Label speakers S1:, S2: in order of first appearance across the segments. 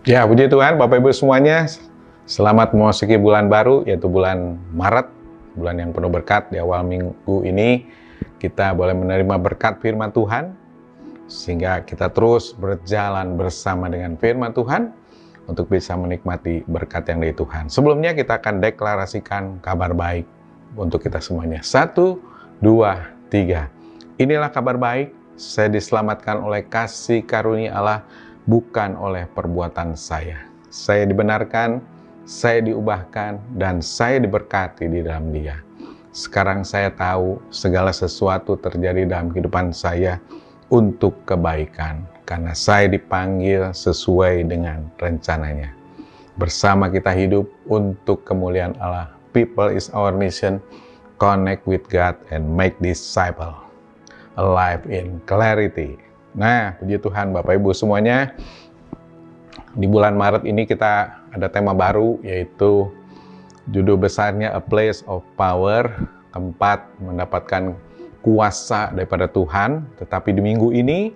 S1: Ya, puji Tuhan, Bapak Ibu semuanya. Selamat memasuki bulan baru, yaitu bulan Maret, bulan yang penuh berkat. Di awal minggu ini, kita boleh menerima berkat firman Tuhan, sehingga kita terus berjalan bersama dengan firman Tuhan, untuk bisa menikmati berkat yang dari Tuhan. Sebelumnya kita akan deklarasikan kabar baik untuk kita semuanya. 1, 2, 3. Inilah kabar baik, saya diselamatkan oleh kasih karunia Allah, bukan oleh perbuatan saya. Saya dibenarkan, saya diubahkan, dan saya diberkati di dalam Dia. Sekarang saya tahu segala sesuatu terjadi dalam kehidupan saya untuk kebaikan, karena saya dipanggil sesuai dengan rencananya. Bersama kita hidup untuk kemuliaan Allah. People is our mission. Connect with God and make disciple. Alive in clarity. Nah, puji Tuhan Bapak Ibu semuanya. Di bulan Maret ini kita ada tema baru, yaitu judul besarnya A Place of Power, tempat mendapatkan kuasa daripada Tuhan. Tetapi di minggu ini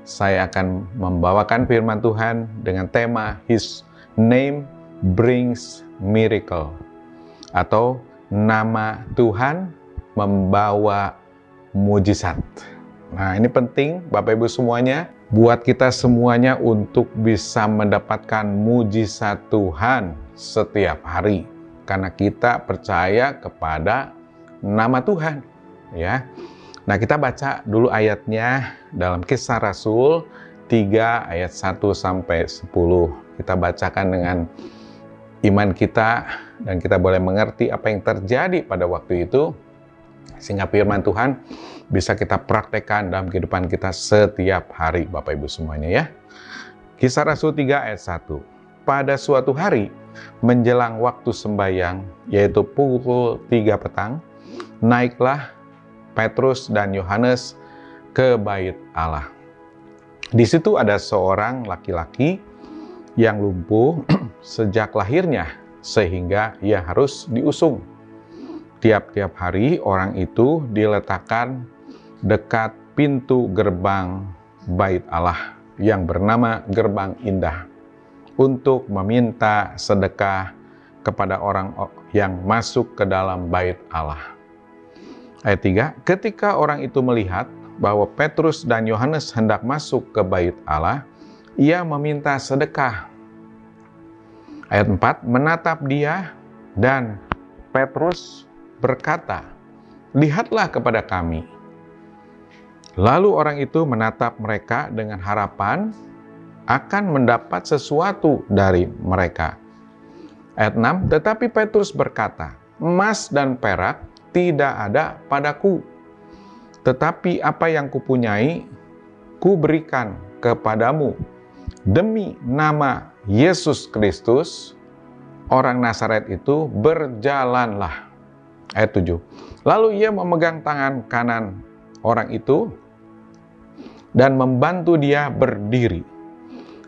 S1: saya akan membawakan firman Tuhan dengan tema His Name Brings Miracle, atau nama Tuhan membawa mujizat. Nah, ini penting Bapak Ibu semuanya, buat kita semuanya untuk bisa mendapatkan mujizat Tuhan setiap hari, karena kita percaya kepada nama Tuhan, ya. Nah, kita baca dulu ayatnya dalam Kisah Rasul 3 ayat 1 sampai 10. Kita bacakan dengan iman kita, dan kita boleh mengerti apa yang terjadi pada waktu itu, sehingga firman Tuhan bisa kita praktekkan dalam kehidupan kita setiap hari, Bapak Ibu semuanya, ya. Kisah Rasul 3 ayat 1. Pada suatu hari menjelang waktu sembahyang, yaitu pukul 3 petang, naiklah Petrus dan Yohanes ke bait Allah. Di situ ada seorang laki-laki yang lumpuh sejak lahirnya, sehingga ia harus diusung. Tiap-tiap hari orang itu diletakkan dekat pintu gerbang bait Allah yang bernama Gerbang Indah, untuk meminta sedekah kepada orang yang masuk ke dalam bait Allah. Ayat 3, ketika orang itu melihat bahwa Petrus dan Yohanes hendak masuk ke bait Allah, ia meminta sedekah. Ayat 4, menatap dia, dan Petrus berkata, lihatlah kepada kami. Lalu orang itu menatap mereka dengan harapan akan mendapat sesuatu dari mereka. Ayat 6, tetapi Petrus berkata, emas dan perak tidak ada padaku, tetapi apa yang kupunyai, kuberikan kepadamu. Demi nama Yesus Kristus, orang Nazaret itu, berjalanlah. Ayat 7, lalu ia memegang tangan kanan orang itu dan membantu dia berdiri.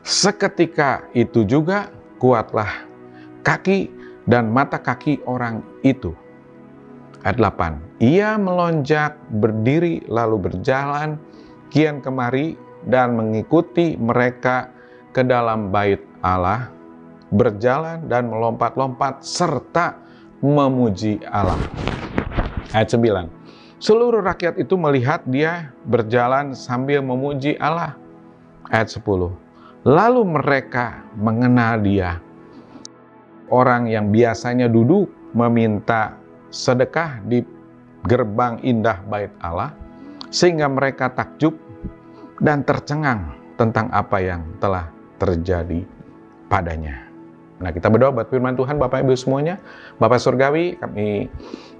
S1: Seketika itu juga kuatlah kaki dan mata kaki orang itu. Ayat 8, ia melonjak berdiri lalu berjalan kian kemari dan mengikuti mereka ke dalam bait Allah, berjalan dan melompat-lompat serta memuji Allah. Ayat 9, seluruh rakyat itu melihat dia berjalan sambil memuji Allah. Ayat 10, lalu mereka mengenal dia, orang yang biasanya duduk meminta sedekah di gerbang indah bait Allah, sehingga mereka takjub dan tercengang tentang apa yang telah terjadi padanya. Nah, kita berdoa buat firman Tuhan Bapak Ibu semuanya. Bapak Surgawi, kami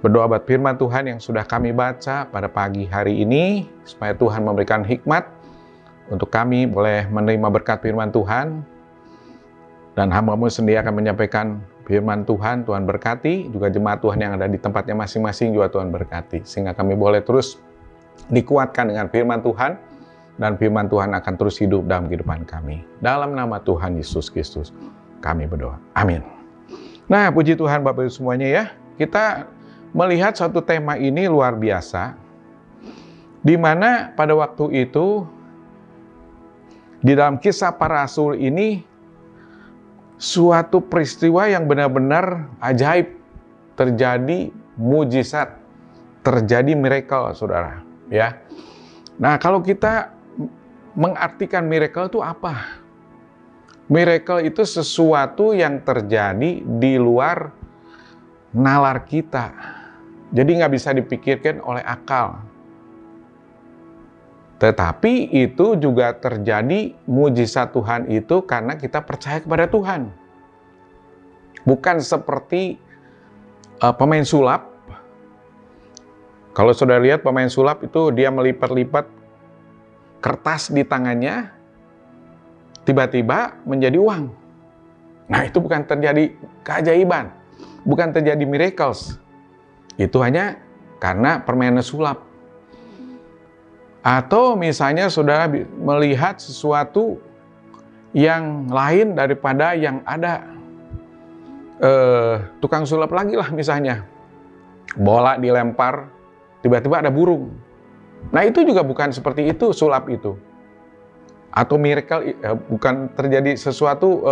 S1: berdoa buat firman Tuhan yang sudah kami baca pada pagi hari ini, supaya Tuhan memberikan hikmat untuk kami boleh menerima berkat firman Tuhan. Dan hamba-Mu sendiri akan menyampaikan firman Tuhan. Tuhan berkati, juga jemaat Tuhan yang ada di tempatnya masing-masing juga Tuhan berkati, sehingga kami boleh terus dikuatkan dengan firman Tuhan, dan firman Tuhan akan terus hidup dalam kehidupan kami. Dalam nama Tuhan Yesus Kristus kami berdoa. Amin. Nah, puji Tuhan Bapak Ibu semuanya, ya. Kita melihat suatu tema ini luar biasa, di mana pada waktu itu di dalam Kisah Para Rasul ini suatu peristiwa yang benar-benar ajaib, terjadi mujizat, terjadi miracle, saudara. Ya. Nah, kalau kita mengartikan miracle itu apa? Miracle itu sesuatu yang terjadi di luar nalar kita. Jadi nggak bisa dipikirkan oleh akal. Tetapi itu juga terjadi mujizat Tuhan itu karena kita percaya kepada Tuhan. Bukan seperti pemain sulap. Kalau saudara lihat pemain sulap itu dia melipat-lipat kertas di tangannya, tiba-tiba menjadi uang. Nah, itu bukan terjadi keajaiban, bukan terjadi miracles. Itu hanya karena permainan sulap. Atau misalnya saudara melihat sesuatu yang lain daripada yang ada. Tukang sulap lagi lah misalnya. Bola dilempar, tiba-tiba ada burung. Nah, itu juga bukan seperti itu sulap itu. Atau miracle, bukan terjadi sesuatu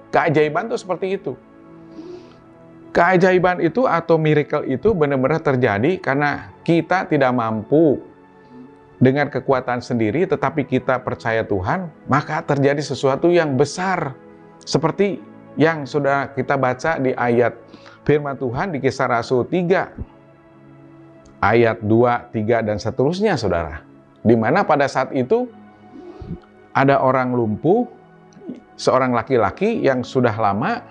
S1: keajaiban itu seperti itu. Keajaiban itu atau miracle itu benar-benar terjadi karena kita tidak mampu dengan kekuatan sendiri, tetapi kita percaya Tuhan, maka terjadi sesuatu yang besar. Seperti yang sudah kita baca di ayat firman Tuhan di Kisah Rasul 3, ayat 2, 3, dan seterusnya, saudara. Di mana pada saat itu ada orang lumpuh, seorang laki-laki yang sudah lama,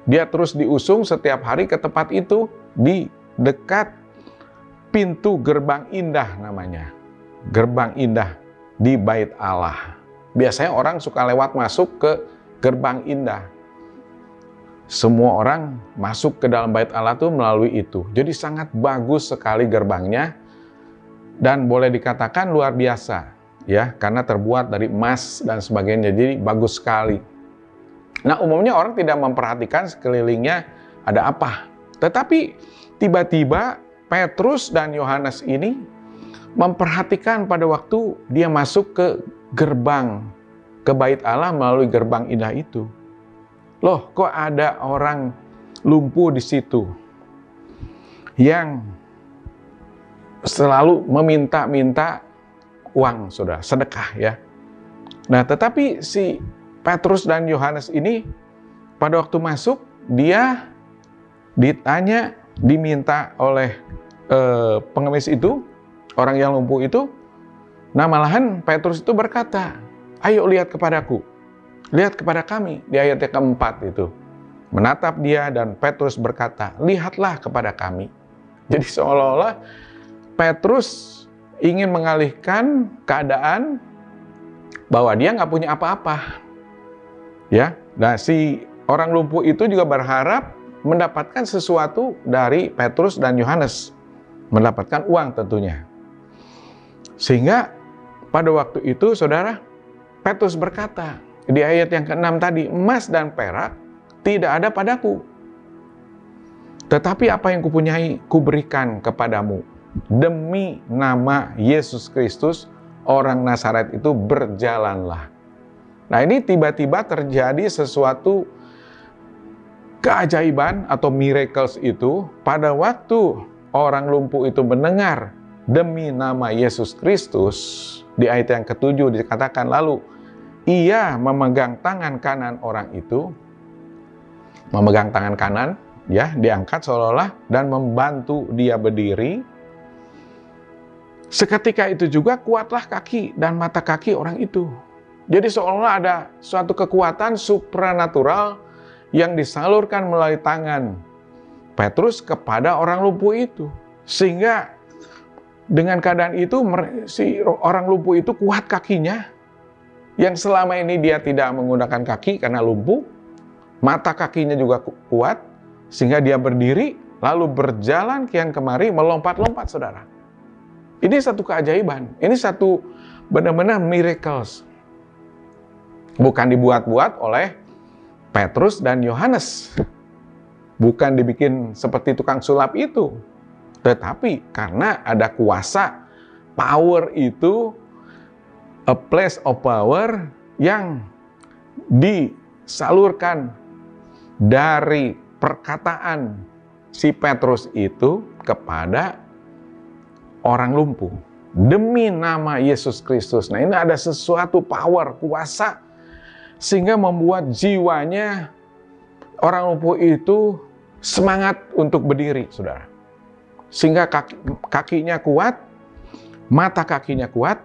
S1: dia terus diusung setiap hari ke tempat itu, di dekat pintu gerbang indah namanya. Gerbang indah di Bait Allah. Biasanya orang suka lewat masuk ke gerbang indah. Semua orang masuk ke dalam Bait Allah itu melalui itu. Jadi sangat bagus sekali gerbangnya dan boleh dikatakan luar biasa, ya, karena terbuat dari emas dan sebagainya. Jadi bagus sekali. Nah, umumnya orang tidak memperhatikan sekelilingnya ada apa. Tetapi tiba-tiba Petrus dan Yohanes ini memperhatikan pada waktu dia masuk ke gerbang, ke Bait Allah melalui gerbang indah itu. Loh, kok ada orang lumpuh di situ yang selalu meminta-minta uang, saudara, sedekah ya. Nah, tetapi si Petrus dan Yohanes ini pada waktu masuk, dia ditanya, diminta oleh pengemis itu, orang yang lumpuh itu. Nah, malahan Petrus itu berkata, ayo lihat kepadaku, lihat kepada kami, di ayat yang keempat itu. Menatap dia dan Petrus berkata, lihatlah kepada kami. Jadi seolah-olah Petrus ingin mengalihkan keadaan bahwa dia nggak punya apa-apa. Ya, nah si orang lumpuh itu juga berharap mendapatkan sesuatu dari Petrus dan Yohanes. Mendapatkan uang tentunya. Sehingga pada waktu itu, saudara, Petrus berkata di ayat yang ke-6 tadi, emas dan perak tidak ada padaku, tetapi apa yang kupunyai kuberikan kepadamu. Demi nama Yesus Kristus, orang Nazaret itu, berjalanlah. Nah, ini tiba-tiba terjadi sesuatu keajaiban atau miracles itu pada waktu orang lumpuh itu mendengar demi nama Yesus Kristus. Di ayat yang ke-7 dikatakan, lalu ia memegang tangan kanan orang itu, memegang tangan kanan, ya, diangkat seolah-olah dan membantu dia berdiri. Seketika itu juga kuatlah kaki dan mata kaki orang itu. Jadi seolah-olah ada suatu kekuatan supranatural yang disalurkan melalui tangan Petrus kepada orang lumpuh itu. Sehingga dengan keadaan itu, si orang lumpuh itu kuat kakinya. Yang selama ini dia tidak menggunakan kaki karena lumpuh. Mata kakinya juga kuat. Sehingga dia berdiri, lalu berjalan kian kemari, melompat-lompat, saudara. Ini satu keajaiban. Ini satu benar-benar miracles. Bukan dibuat-buat oleh Petrus dan Yohanes. Bukan dibikin seperti tukang sulap itu. Tetapi karena ada kuasa, power itu, a place of power yang disalurkan dari perkataan si Petrus itu kepada orang lumpuh demi nama Yesus Kristus. Nah, ini ada sesuatu power, kuasa, sehingga membuat jiwanya orang lumpuh itu semangat untuk berdiri, saudara. Sehingga kakinya kuat, mata kakinya kuat,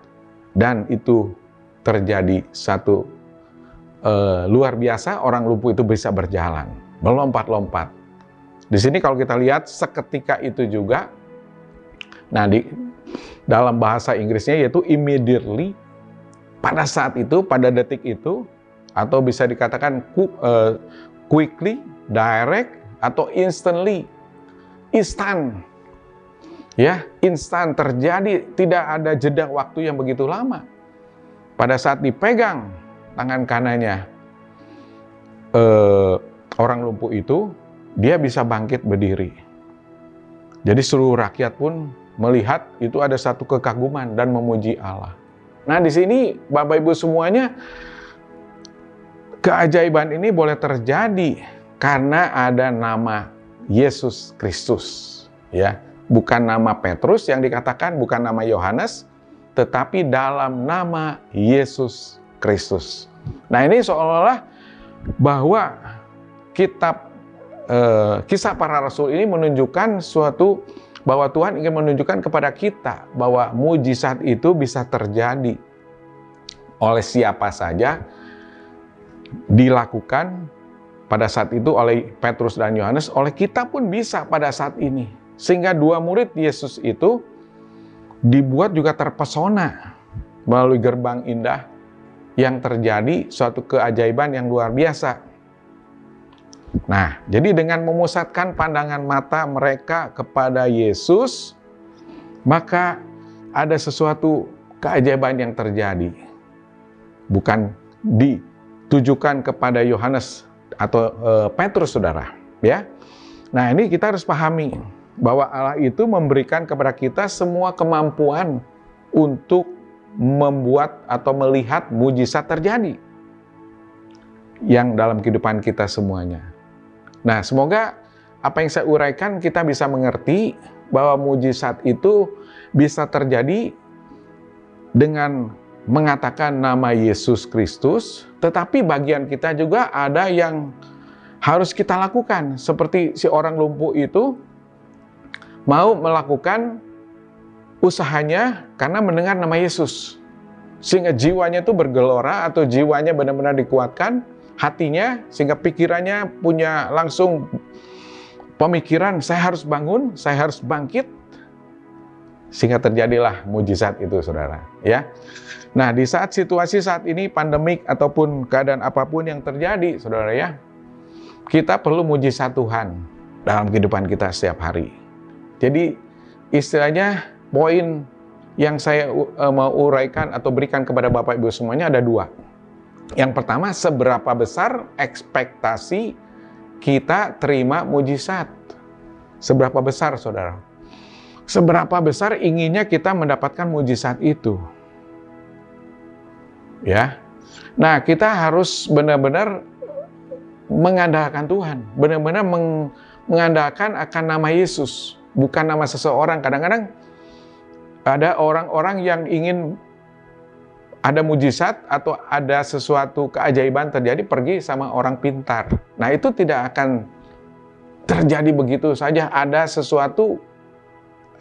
S1: dan itu terjadi satu luar biasa, orang lumpuh itu bisa berjalan, melompat-lompat. Di sini kalau kita lihat seketika itu juga, nah di dalam bahasa Inggrisnya yaitu immediately, pada saat itu, pada detik itu, atau bisa dikatakan quickly, direct, atau instantly, instan. Ya, instan terjadi, tidak ada jeda waktu yang begitu lama. Pada saat dipegang tangan kanannya orang lumpuh itu, dia bisa bangkit berdiri. Jadi seluruh rakyat pun melihat itu ada satu kekaguman dan memuji Allah. Nah, di sini Bapak Ibu semuanya, keajaiban ini boleh terjadi karena ada nama Yesus Kristus, ya. Bukan nama Petrus yang dikatakan, bukan nama Yohanes, tetapi dalam nama Yesus Kristus. Nah, ini seolah-olah bahwa kitab Kisah Para Rasul ini menunjukkan suatu bahwa Tuhan ingin menunjukkan kepada kita bahwa mujizat itu bisa terjadi oleh siapa saja, dilakukan pada saat itu oleh Petrus dan Yohanes, oleh kita pun bisa pada saat ini. Sehingga dua murid Yesus itu dibuat juga terpesona melalui gerbang indah yang terjadi suatu keajaiban yang luar biasa. Nah, jadi dengan memusatkan pandangan mata mereka kepada Yesus, maka ada sesuatu keajaiban yang terjadi. Bukan ditujukan kepada Yohanes atau Petrus, saudara. Ya. Nah, ini kita harus pahami bahwa Allah itu memberikan kepada kita semua kemampuan untuk membuat atau melihat mujizat terjadi yang dalam kehidupan kita semuanya. Nah, semoga apa yang saya uraikan kita bisa mengerti bahwa mujizat itu bisa terjadi dengan mengatakan nama Yesus Kristus, tetapi bagian kita juga ada yang harus kita lakukan. Seperti si orang lumpuh itu mau melakukan usahanya karena mendengar nama Yesus. Sehingga jiwanya itu bergelora atau jiwanya benar-benar dikuatkan, hatinya, sehingga pikirannya punya langsung pemikiran, saya harus bangun, saya harus bangkit. Sehingga terjadilah mujizat itu, saudara. Ya. Nah, di saat situasi saat ini, pandemik ataupun keadaan apapun yang terjadi, saudara ya, kita perlu mujizat Tuhan dalam kehidupan kita setiap hari. Jadi istilahnya poin yang saya mau uraikan atau berikan kepada Bapak Ibu semuanya ada dua. Yang pertama, seberapa besar ekspektasi kita terima mujizat? Seberapa besar, saudara? Seberapa besar inginnya kita mendapatkan mujizat itu? Ya. Nah, kita harus benar-benar mengandalkan Tuhan, benar-benar mengandalkan akan nama Yesus. Bukan nama seseorang. Kadang-kadang ada orang-orang yang ingin ada mujizat atau ada sesuatu keajaiban terjadi, pergi sama orang pintar. Nah, itu tidak akan terjadi begitu saja. Ada sesuatu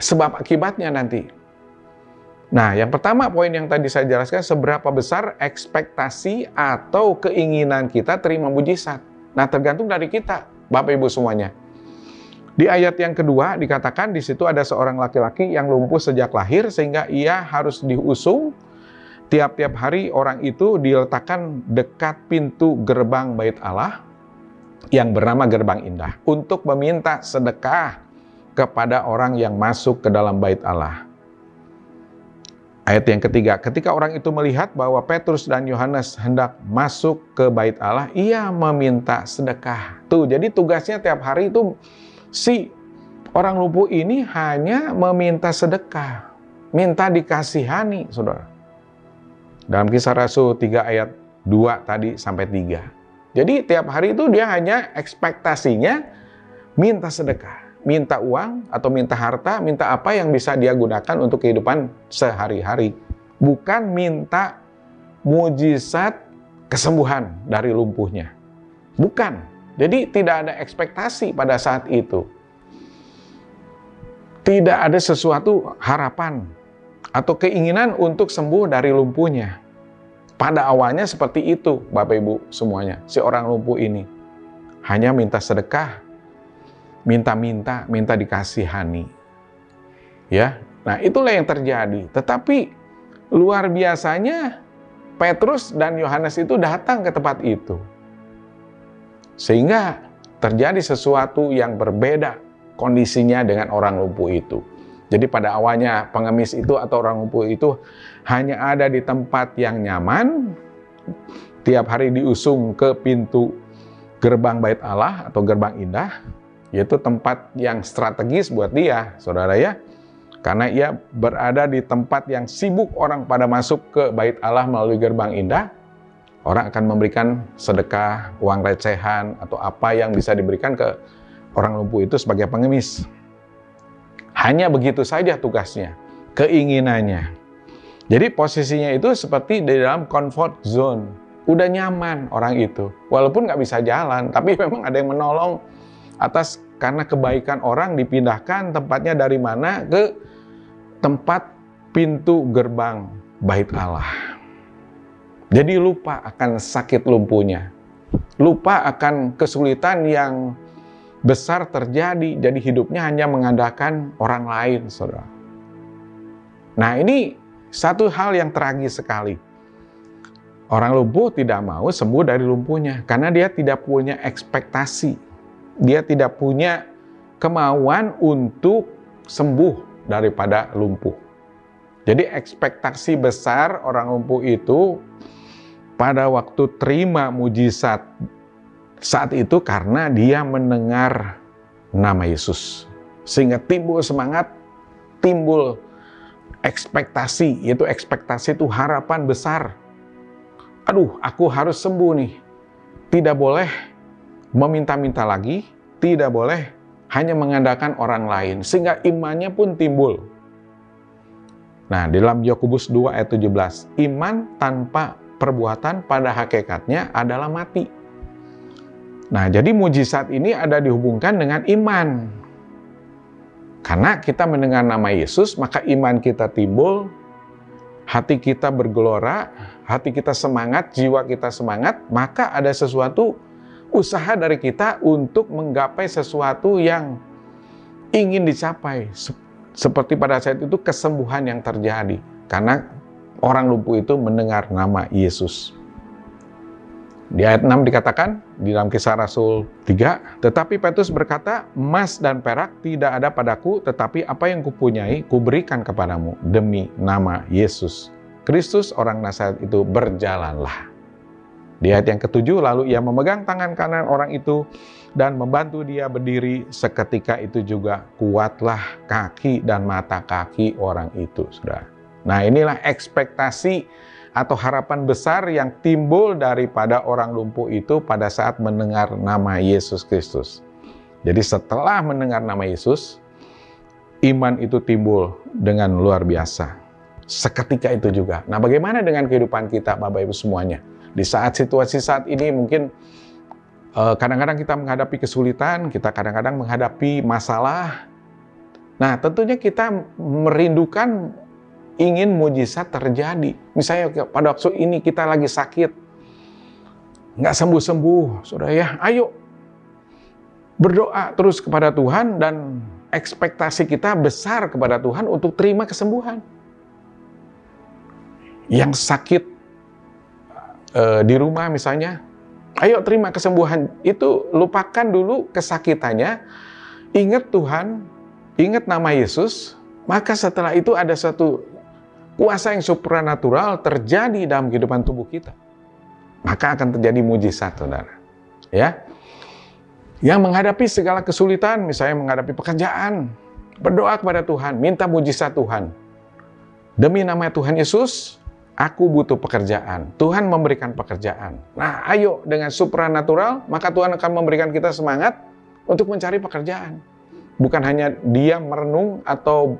S1: sebab akibatnya nanti. Nah, yang pertama poin yang tadi saya jelaskan, seberapa besar ekspektasi atau keinginan kita terima mujizat. Nah, tergantung dari kita, Bapak Ibu semuanya. Di ayat yang kedua dikatakan di situ ada seorang laki-laki yang lumpuh sejak lahir sehingga ia harus diusung. Tiap-tiap hari orang itu diletakkan dekat pintu gerbang Bait Allah yang bernama Gerbang Indah untuk meminta sedekah kepada orang yang masuk ke dalam Bait Allah. Ayat yang ketiga, ketika orang itu melihat bahwa Petrus dan Yohanes hendak masuk ke Bait Allah, ia meminta sedekah. Tuh, jadi tugasnya tiap hari itu si orang lumpuh ini hanya meminta sedekah, minta dikasihani, saudara. Dalam Kisah Rasul 3 ayat 2 tadi sampai 3. Jadi tiap hari itu dia hanya ekspektasinya minta sedekah, minta uang atau minta harta, minta apa yang bisa dia gunakan untuk kehidupan sehari-hari. Bukan minta mujizat kesembuhan dari lumpuhnya. Bukan. Jadi tidak ada ekspektasi pada saat itu. Tidak ada sesuatu harapan atau keinginan untuk sembuh dari lumpuhnya. Pada awalnya seperti itu, Bapak Ibu semuanya. Si orang lumpuh ini hanya minta sedekah, minta dikasihani. Ya, nah itulah yang terjadi. Tetapi luar biasanya Petrus dan Yohanes itu datang ke tempat itu. Sehingga terjadi sesuatu yang berbeda kondisinya dengan orang lumpuh itu. Jadi pada awalnya pengemis itu atau orang lumpuh itu hanya ada di tempat yang nyaman, tiap hari diusung ke pintu gerbang Bait Allah atau gerbang indah, yaitu tempat yang strategis buat dia, saudara ya. Karena ia berada di tempat yang sibuk orang pada masuk ke Bait Allah melalui gerbang indah, orang akan memberikan sedekah, uang recehan, atau apa yang bisa diberikan ke orang lumpuh itu sebagai pengemis. Hanya begitu saja tugasnya, keinginannya. Jadi posisinya itu seperti di dalam comfort zone. Udah nyaman orang itu. Walaupun nggak bisa jalan, tapi memang ada yang menolong atas karena kebaikan orang dipindahkan tempatnya dari mana ke tempat pintu gerbang Bait Allah. Jadi lupa akan sakit lumpuhnya. Lupa akan kesulitan yang besar terjadi, jadi hidupnya hanya mengandalkan orang lain, saudara. Nah, ini satu hal yang tragis sekali. Orang lumpuh tidak mau sembuh dari lumpuhnya, karena dia tidak punya ekspektasi. Dia tidak punya kemauan untuk sembuh daripada lumpuh. Jadi ekspektasi besar orang lumpuh itu pada waktu terima mujizat saat itu karena dia mendengar nama Yesus. Sehingga timbul semangat, timbul ekspektasi, yaitu ekspektasi itu harapan besar. Aduh, aku harus sembuh nih. Tidak boleh meminta-minta lagi, tidak boleh hanya mengandalkan orang lain. Sehingga imannya pun timbul. Nah, di dalam Yakobus 2 ayat 17, iman tanpa perbuatan pada hakikatnya adalah mati. Nah, jadi mujizat ini ada dihubungkan dengan iman. Karena kita mendengar nama Yesus, maka iman kita timbul, hati kita bergelora, hati kita semangat, jiwa kita semangat, maka ada sesuatu usaha dari kita untuk menggapai sesuatu yang ingin dicapai. Seperti pada saat itu kesembuhan yang terjadi. Karena orang lumpuh itu mendengar nama Yesus. Di ayat 6 dikatakan, di dalam Kisah Rasul 3, tetapi Petrus berkata, emas dan perak tidak ada padaku, tetapi apa yang kupunyai, kuberikan kepadamu, demi nama Yesus Kristus orang Nazaret itu berjalanlah. Di ayat yang ke-7, lalu ia memegang tangan kanan orang itu, dan membantu dia berdiri, seketika itu juga kuatlah kaki dan mata kaki orang itu, saudara. Nah, inilah ekspektasi atau harapan besar yang timbul daripada orang lumpuh itu pada saat mendengar nama Yesus Kristus. Jadi setelah mendengar nama Yesus, iman itu timbul dengan luar biasa. Seketika itu juga. Nah, bagaimana dengan kehidupan kita, Bapak Ibu semuanya? Di saat situasi saat ini mungkin kadang-kadang kita menghadapi kesulitan, kita kadang-kadang menghadapi masalah. Nah, tentunya kita merindukan ingin mujizat terjadi. Misalnya pada waktu ini kita lagi sakit, nggak sembuh-sembuh, saudara ya, ayo berdoa terus kepada Tuhan dan ekspektasi kita besar kepada Tuhan untuk terima kesembuhan. Yang sakit di rumah misalnya, ayo terima kesembuhan. Itu lupakan dulu kesakitannya, ingat Tuhan, ingat nama Yesus, maka setelah itu ada satu kuasa yang supranatural terjadi dalam kehidupan tubuh kita. Maka akan terjadi mujizat, saudara. Ya, yang menghadapi segala kesulitan, misalnya menghadapi pekerjaan, berdoa kepada Tuhan, minta mujizat Tuhan. Demi nama Tuhan Yesus, Aku butuh pekerjaan. Tuhan memberikan pekerjaan. Nah, ayo dengan supranatural, maka Tuhan akan memberikan kita semangat untuk mencari pekerjaan. Bukan hanya diam merenung atau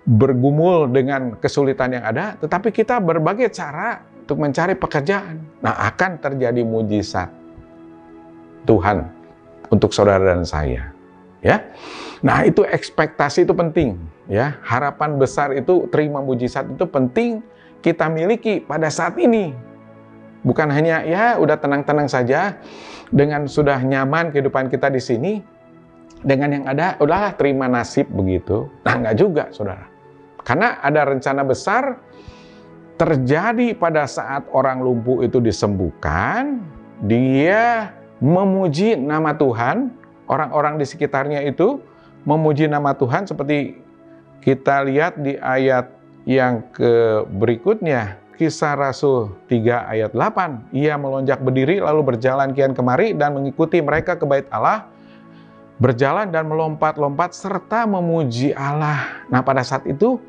S1: bergumul dengan kesulitan yang ada, tetapi kita berbagai cara untuk mencari pekerjaan. Nah, akan terjadi mujizat Tuhan untuk saudara dan saya. Ya. Nah, itu ekspektasi itu penting, ya. Harapan besar itu, terima mujizat itu penting kita miliki pada saat ini. Bukan hanya ya udah tenang-tenang saja dengan sudah nyaman kehidupan kita di sini, dengan yang ada udahlah terima nasib begitu. Nah, enggak juga, Saudara. Karena ada rencana besar terjadi pada saat orang lumpuh itu disembuhkan, dia memuji nama Tuhan, orang-orang di sekitarnya itu memuji nama Tuhan seperti kita lihat di ayat yang berikutnya, Kisah Rasul 3 ayat 8. Ia melonjak berdiri lalu berjalan kian kemari dan mengikuti mereka ke bait Allah, berjalan dan melompat-lompat serta memuji Allah. Nah, pada saat itu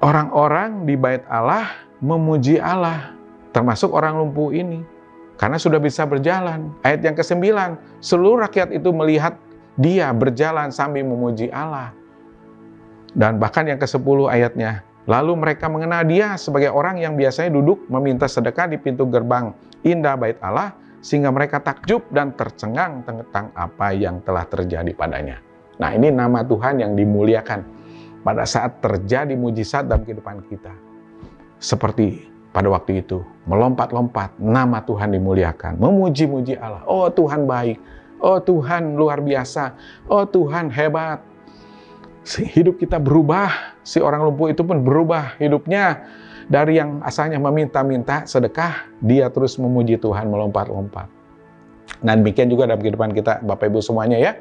S1: orang-orang di bait Allah memuji Allah, termasuk orang lumpuh ini, karena sudah bisa berjalan. Ayat yang ke-9, seluruh rakyat itu melihat dia berjalan sambil memuji Allah. Dan bahkan yang ke-10 ayatnya, lalu mereka mengenal dia sebagai orang yang biasanya duduk meminta sedekah di pintu gerbang indah bait Allah, sehingga mereka takjub dan tercengang tentang apa yang telah terjadi padanya. Nah, ini nama Tuhan yang dimuliakan pada saat terjadi mujizat dalam kehidupan kita. Seperti pada waktu itu, melompat-lompat, nama Tuhan dimuliakan, memuji-muji Allah. Oh, Tuhan baik, oh Tuhan luar biasa, oh Tuhan hebat. Hidup kita berubah, si orang lumpuh itu pun berubah hidupnya. Dari yang asalnya meminta-minta sedekah, dia terus memuji Tuhan, melompat-lompat. Dan demikian juga dalam kehidupan kita, Bapak Ibu semuanya ya.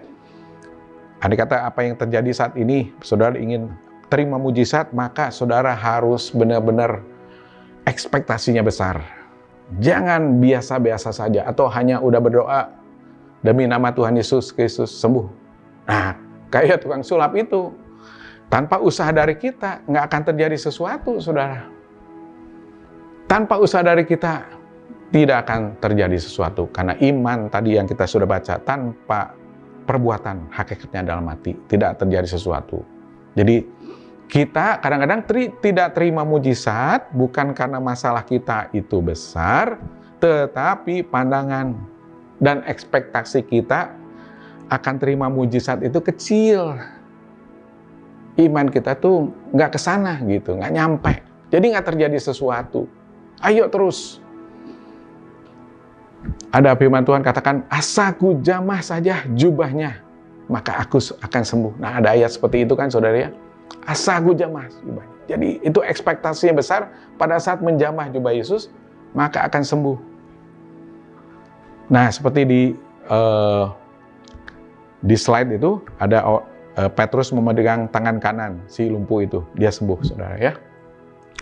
S1: Andai kata apa yang terjadi saat ini, saudara ingin terima mujizat, maka saudara harus benar-benar ekspektasinya besar. Jangan biasa-biasa saja, atau hanya udah berdoa, demi nama Tuhan Yesus Kristus sembuh. Nah, kayak tukang sulap itu, tanpa usaha dari kita, nggak akan terjadi sesuatu, saudara. Tanpa usaha dari kita, tidak akan terjadi sesuatu. Karena iman tadi yang kita sudah baca, tanpa perbuatan, hakikatnya dalam hati, tidak terjadi sesuatu. Jadi, kita kadang-kadang tidak terima mujizat, bukan karena masalah kita itu besar, tetapi pandangan dan ekspektasi kita akan terima mujizat itu kecil. Iman kita tuh nggak kesana gitu, nggak nyampe. Jadi nggak terjadi sesuatu. Ayo terus. Ada firman Tuhan katakan, asaku jamah saja jubahnya, maka aku akan sembuh. Nah, ada ayat seperti itu kan, saudara ya. Asaku jamah jubahnya. Jadi itu ekspektasinya besar, pada saat menjamah jubah Yesus, maka akan sembuh. Nah, seperti di slide itu ada Petrus memegang tangan kanan si lumpuh itu, dia sembuh, saudara ya.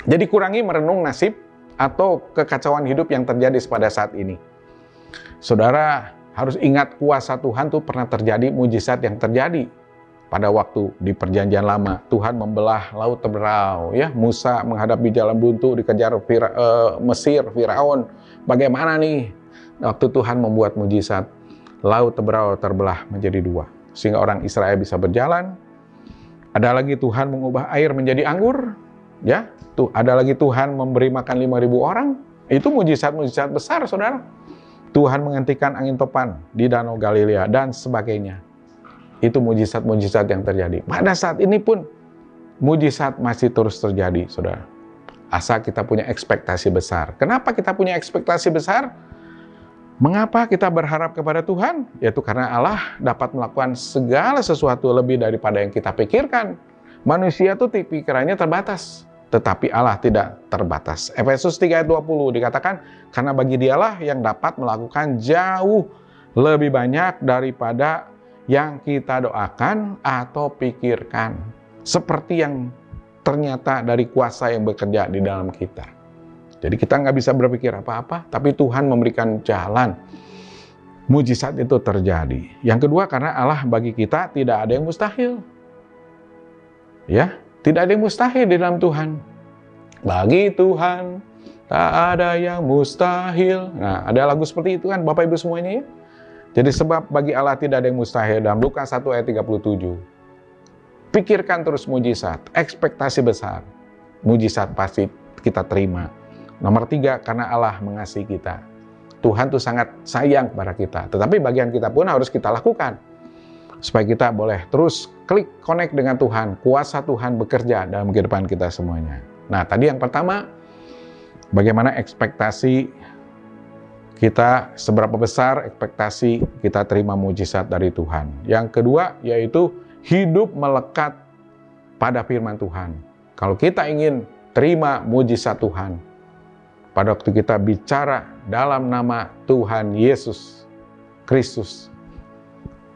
S1: Jadi kurangi merenung nasib atau kekacauan hidup yang terjadi pada saat ini. Saudara harus ingat kuasa Tuhan tuh pernah terjadi, mujizat yang terjadi pada waktu di Perjanjian Lama. Tuhan membelah laut Teberau, ya. Musa menghadapi jalan buntu, dikejar Mesir, Firaun. Bagaimana nih? Waktu Tuhan membuat mujizat, laut Teberau terbelah menjadi dua, sehingga orang Israel bisa berjalan. Ada lagi Tuhan mengubah air menjadi anggur, ya. Tuh, ada lagi Tuhan memberi makan 5.000 orang. Itu mujizat-mujizat besar, saudara. Tuhan menghentikan angin topan di Danau Galilea dan sebagainya. Itu mujizat-mujizat yang terjadi. Pada saat ini pun mujizat masih terus terjadi, saudara. Asal kita punya ekspektasi besar. Kenapa kita punya ekspektasi besar? Mengapa kita berharap kepada Tuhan? Yaitu karena Allah dapat melakukan segala sesuatu lebih daripada yang kita pikirkan. Manusia itu pikirannya terbatas, tetapi Allah tidak terbatas. Efesus 3 ayat 20 dikatakan, karena bagi Dialah yang dapat melakukan jauh lebih banyak daripada yang kita doakan atau pikirkan. Seperti yang ternyata dari kuasa yang bekerja di dalam kita. Jadi kita nggak bisa berpikir apa-apa, tapi Tuhan memberikan jalan. Mujizat itu terjadi. Yang kedua, karena Allah bagi kita tidak ada yang mustahil. Ya, tidak ada yang mustahil di dalam Tuhan. Bagi Tuhan tak ada yang mustahil. Nah, ada lagu seperti itu kan Bapak Ibu semuanya ya. Jadi sebab bagi Allah tidak ada yang mustahil dalam Lukas 1 ayat 37. Pikirkan terus mujizat, ekspektasi besar. Mujizat pasti kita terima. Nomor 3, karena Allah mengasihi kita. Tuhan tuh sangat sayang kepada kita. Tetapi bagian kita pun harus kita lakukan. Supaya kita boleh terus klik connect dengan Tuhan. Kuasa Tuhan bekerja dalam kehidupan kita semuanya. Nah, tadi yang pertama, bagaimana ekspektasi kita, seberapa besar ekspektasi kita terima mujizat dari Tuhan. Yang kedua, yaitu hidup melekat pada firman Tuhan. Kalau kita ingin terima mujizat Tuhan, pada waktu kita bicara dalam nama Tuhan Yesus Kristus,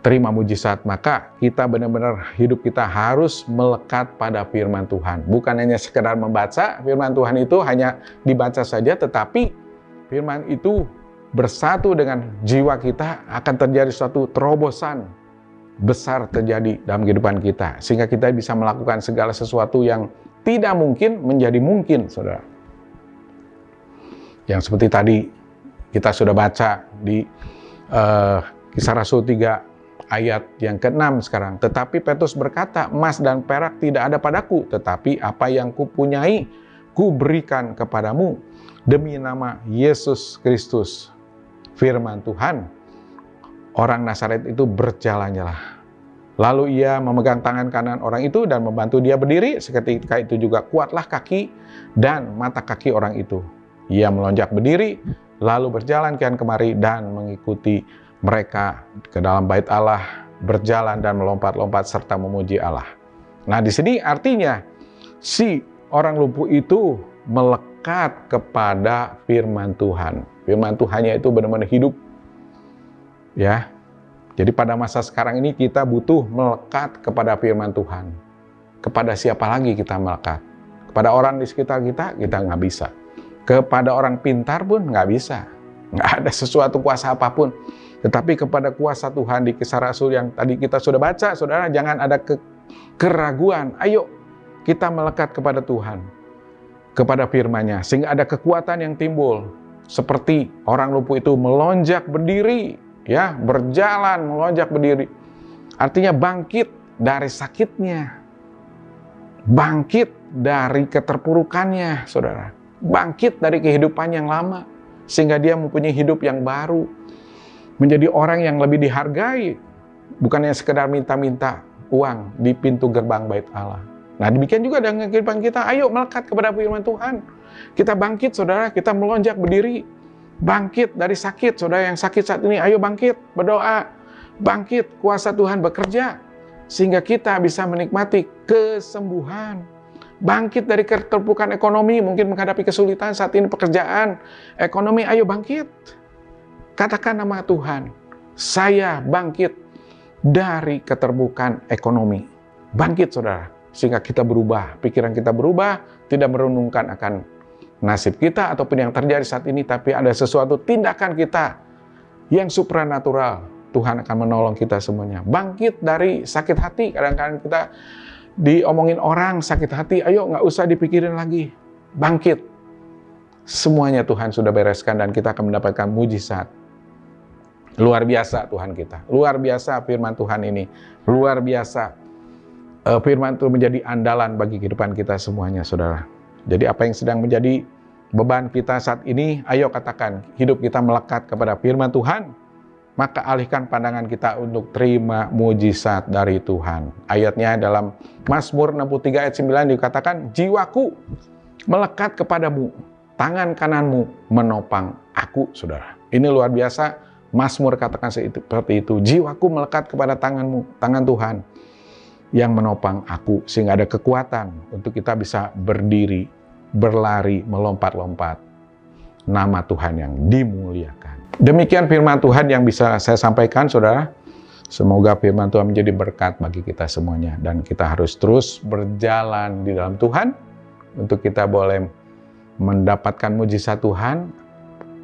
S1: terima mujizat, maka kita benar-benar hidup kita harus melekat pada firman Tuhan. Bukan hanya sekedar membaca, firman Tuhan itu hanya dibaca saja, tetapi firman itu bersatu dengan jiwa kita, akan terjadi suatu terobosan besar terjadi dalam kehidupan kita. Sehingga kita bisa melakukan segala sesuatu yang tidak mungkin menjadi mungkin, saudara. Yang seperti tadi kita sudah baca di Kisah Rasul 3 ayat yang ke-6 sekarang. Tetapi Petrus berkata, emas dan perak tidak ada padaku, tetapi apa yang kupunyai, ku berikan kepadamu. Demi nama Yesus Kristus, firman Tuhan, orang Nazaret itu berjalan-jalan. Lalu ia memegang tangan kanan orang itu dan membantu dia berdiri. Seketika itu juga kuatlah kaki dan mata kaki orang itu. Ia melonjak berdiri, lalu berjalan kian kemari dan mengikuti mereka ke dalam bait Allah, berjalan dan melompat-lompat serta memuji Allah. Nah, di sini artinya si orang lumpuh itu melekat kepada firman Tuhan. Firman Tuhannya itu benar-benar hidup. Ya. Jadi pada masa sekarang ini kita butuh melekat kepada firman Tuhan. Kepada siapa lagi kita melekat? Kepada orang di sekitar kita nggak bisa. Kepada orang pintar pun nggak bisa. Nggak ada sesuatu kuasa apapun. Tetapi kepada kuasa Tuhan di Kisah Rasul yang tadi kita sudah baca, saudara, jangan ada keraguan. Ayo kita melekat kepada Tuhan, kepada firman-Nya, sehingga ada kekuatan yang timbul. Seperti orang lumpuh itu melonjak berdiri, ya, berjalan, melonjak berdiri. Artinya bangkit dari sakitnya, bangkit dari keterpurukannya, saudara. Bangkit dari kehidupan yang lama, sehingga dia mempunyai hidup yang baru. Menjadi orang yang lebih dihargai, bukannya sekedar minta-minta uang di pintu gerbang bait Allah. Nah, demikian juga dengan kehidupan kita. Ayo melekat kepada firman Tuhan. Kita bangkit, saudara, kita melonjak berdiri. Bangkit dari sakit, saudara yang sakit saat ini, ayo bangkit, berdoa. Bangkit, kuasa Tuhan bekerja. Sehingga kita bisa menikmati kesembuhan. Bangkit dari keterpurukan ekonomi, mungkin menghadapi kesulitan saat ini pekerjaan, ekonomi, ayo bangkit. Katakan nama Tuhan, saya bangkit dari keterpurukan ekonomi. Bangkit, saudara, sehingga kita berubah, pikiran kita berubah, tidak merenungkan akan nasib kita ataupun yang terjadi saat ini, tapi ada sesuatu tindakan kita yang supranatural. Tuhan akan menolong kita semuanya. Bangkit dari sakit hati, kadang-kadang kita diomongin orang sakit hati, ayo nggak usah dipikirin lagi. Bangkit. Semuanya Tuhan sudah bereskan dan kita akan mendapatkan mujizat. Luar biasa Tuhan kita. Luar biasa firman Tuhan ini. Luar biasa. Firman itu menjadi andalan bagi kehidupan kita semuanya, saudara. Jadi apa yang sedang menjadi beban kita saat ini, ayo katakan, hidup kita melekat kepada firman Tuhan, maka alihkan pandangan kita untuk terima mujizat dari Tuhan. Ayatnya dalam Mazmur 63 ayat 9 dikatakan, jiwaku melekat kepadamu, tangan kananmu menopang aku, saudara. Ini luar biasa, Mazmur katakan seperti itu. Jiwaku melekat kepada tanganmu, tangan Tuhan yang menopang aku, sehingga ada kekuatan untuk kita bisa berdiri, berlari, melompat-lompat. Nama Tuhan yang dimuliakan. Demikian firman Tuhan yang bisa saya sampaikan, saudara. Semoga firman Tuhan menjadi berkat bagi kita semuanya. Dan kita harus terus berjalan di dalam Tuhan, untuk kita boleh mendapatkan mujizat Tuhan,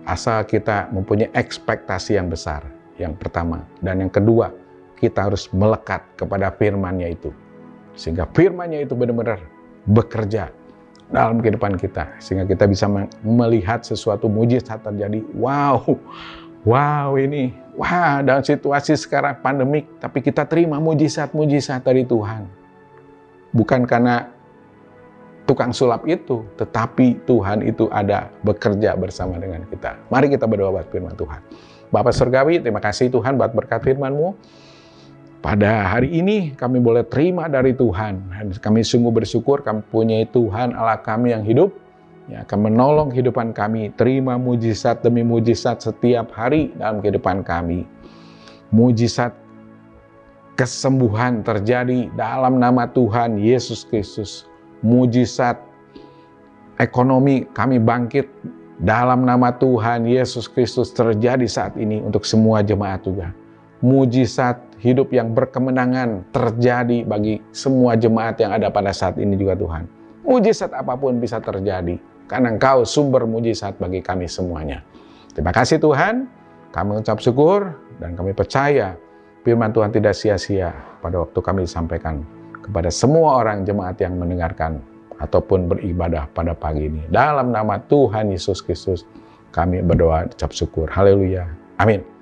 S1: asal kita mempunyai ekspektasi yang besar, yang pertama. Dan yang kedua, kita harus melekat kepada firman-Nya itu. Sehingga firman-Nya itu benar-benar bekerja dalam kehidupan kita, sehingga kita bisa melihat sesuatu mujizat terjadi. Wow ini, dalam situasi sekarang pandemik, tapi kita terima mujizat-mujizat dari Tuhan. Bukan karena tukang sulap itu, tetapi Tuhan itu ada bekerja bersama dengan kita. Mari kita berdoa buat firman Tuhan. Bapa Surgawi, terima kasih Tuhan buat berkat firman-Mu. Pada hari ini kami boleh terima dari Tuhan. Kami sungguh bersyukur kami punya Tuhan Allah kami yang hidup, yang akan menolong kehidupan kami. Terima mujizat demi mujizat setiap hari dalam kehidupan kami. Mujizat kesembuhan terjadi dalam nama Tuhan Yesus Kristus. Mujizat ekonomi kami bangkit dalam nama Tuhan Yesus Kristus terjadi saat ini untuk semua jemaat juga. Mujizat hidup yang berkemenangan terjadi bagi semua jemaat yang ada pada saat ini juga Tuhan. Mujizat apapun bisa terjadi, karena Engkau sumber mujizat bagi kami semuanya. Terima kasih Tuhan, kami ucap syukur dan kami percaya firman Tuhan tidak sia-sia pada waktu kami sampaikan kepada semua orang jemaat yang mendengarkan ataupun beribadah pada pagi ini. Dalam nama Tuhan Yesus Kristus kami berdoa ucap syukur. Haleluya. Amin.